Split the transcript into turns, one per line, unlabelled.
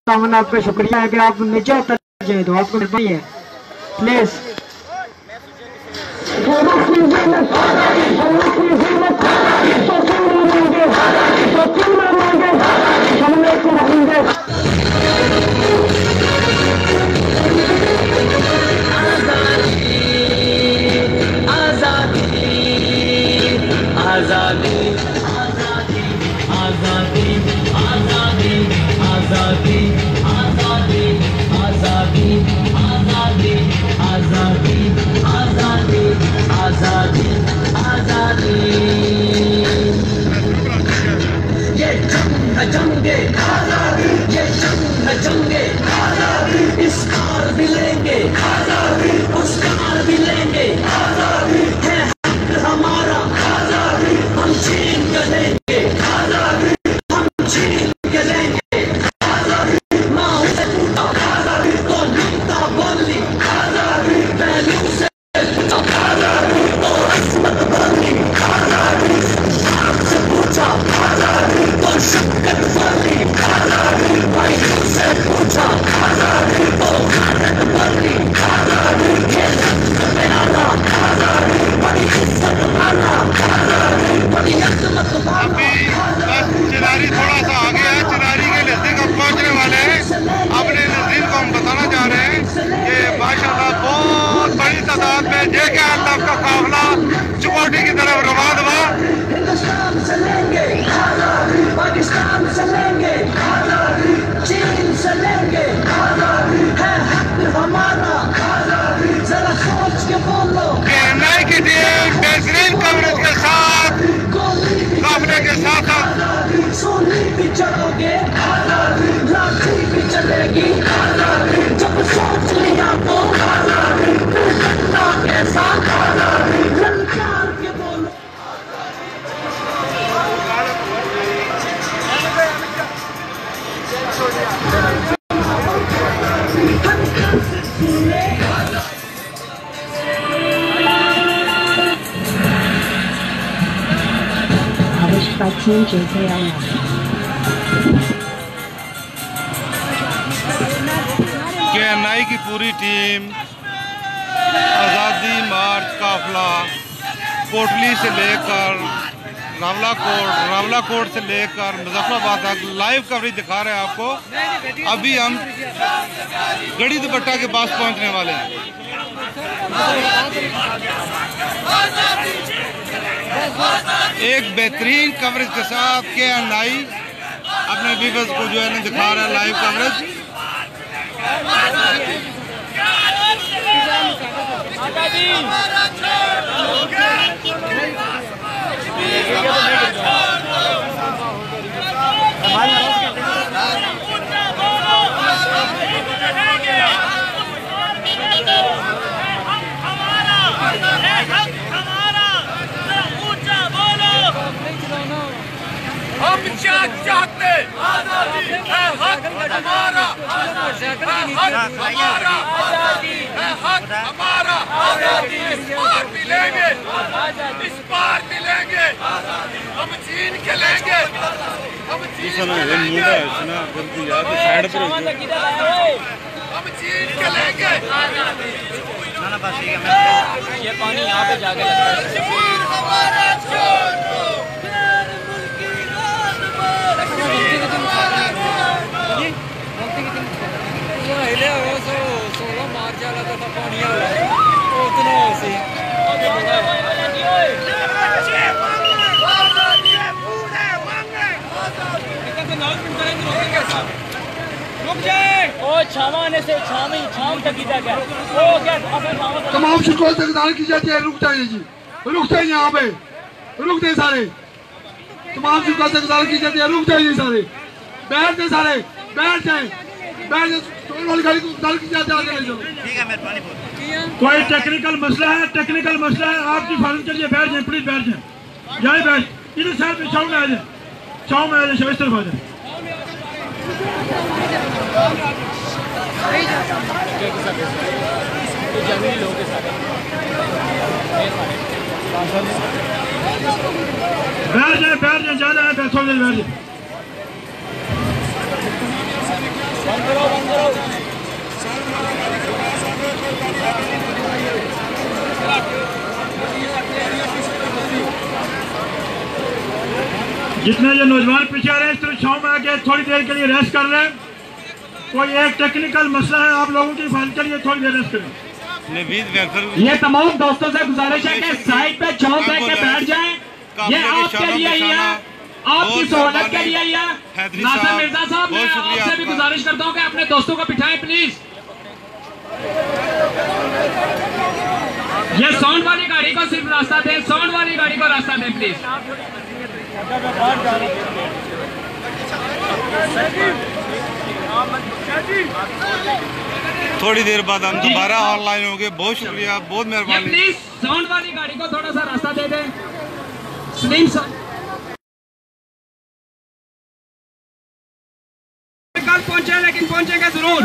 तामन्ना आपका शुक्रिया है कि आप नीचे उतर जाए तो आपको मेहरबानी है प्लीज।
आजादी आजादी आजादी आजादी आजादी आजादी आजादी आजादी आजादी आजादी आजादी ये जंगे आजादी, ये जंगे आजादी, इस कार भी लेंगे आजादी, उस कार भी लेंगे आजादी, है हक हमारा आजादी, हम छीन के लेंगे आजादी, हम छीन के लेंगे आजादी, माँ से पूछा आजादी तो नीता बोली आजादी, पहलू से पूछा आजादी तो अस्मत बोली आजादी, से पूछा आजादी तो शक्कर बोली आजादी, पहलू से पूछा आजादी तो भारत बोली आजादी, खेल मेरा आजादी, बड़ी इज्जत वाला आजादी, बड़ी अजमत वाला।
चिरारी थोड़ा सा आगे है, चिरारी के नजदीक हम पहुंचने वाले हैं। अपने नजदीक को हम बताना चाह रहे हैं कि माशाल्लाह बहुत बड़ी तादाद में जेके अल्लाह का काफिला चुकौटी की तरफ रवाना हुआ।
हिंदुस्तान से लेंगे आजादी, पाकिस्तान से लेंगे आजादी, चीन से लेंगे आजादी, है हक हमारा आजादी, जरा सोच के बोलो।
केएनआई की टीम बेहतरीन कवरेज के साथ काफिले के साथ
सोनी भी चढ़ोगे आजादी, लाठी भी चलेगी आजादी, जब सोच लिया तो आजादी, के साथ आजादी, ललकार के बोलो।
Published by Team JKL.
केएनआई की पूरी टीम आज़ादी मार्च काफिला कोटली से लेकर रावलाकोट से लेकर मुजफ्फराबाद तक लाइव कवरेज दिखा रहे हैं आपको। अभी हम गड़ी दुपट्टा के पास पहुंचने वाले हैं। एक बेहतरीन कवरेज के साथ केएनआई अपने व्यूअर्स को जो है ना दिखा रहा है लाइव कवरेज।
हम क्या चाहते आजादी है, हक हमारा आजादी है, हक हमारा आजादी है, हक हमारा आजादी, इस पार भी लेंगे इस पार भी लेंगे, हम चीन के लेंगे, हम चीन के लेंगे, हम चीन के लेंगे आजादी। ये पानी यहाँ पे जाके हमारा छोड़ दो।
तमाम शिकायत तकदार की जाती है, रुक जाइए जी, रुक जाइए यहाँ पे, रुक जाइए सारे, तमाम शिकायत तकदार की जाती है, रुक जाइए सारे, बैठ जाए सारे, बैठ जाए, बैठ जाए, गाड़ी को उतार की जाती है, आगे ले जाओ। ठीक है, मेहरबानी बहुत। कोई टेक्निकल मसला है, आपकी फाइल के लिए बैठ जाए, प्लीज बैठ जाए, बैठ इधर साइड में छाव में आ जाए, इस तरफ आ जाए।
जमीनी लोगों के साथ
बैठ जाए, ज्यादा है, थोड़ी देर बैठ जाए।
जितने ये नौजवान पीछे आ रहे हैं सिर्फ छांव में आके थोड़ी देर के लिए रेस्ट कर लें। कोई एक टेक्निकल मसला है, आप लोगों की हिफाजत के लिए थोड़ी देर रेस्ट करें।
ये तमाम दोस्तों से गुजारिश है कि साइड पे छांव पे के बैठ जाएं। ये आपके लिए ही है, आपकी सहूलत के लिए ही है। नासिर मिर्जा साहब, मैं आपसे भी गुजारिश करता हूँ कि अपने दोस्तों को बिठाएं प्लीज। ये साउंड वाली गाड़ी को सिर्फ रास्ता दें, साउंड वाली गाड़ी को रास्ता दें प्लीज।
थोड़ी देर बाद हम दोबारा ऑनलाइन होंगे। बहुत शुक्रिया, बहुत मेहरबानी।
प्लीज साउंड वाली गाड़ी को थोड़ा सा रास्ता दे दें। सलीम साहब कल पहुंचे, लेकिन पहुंचेंगे जरूर।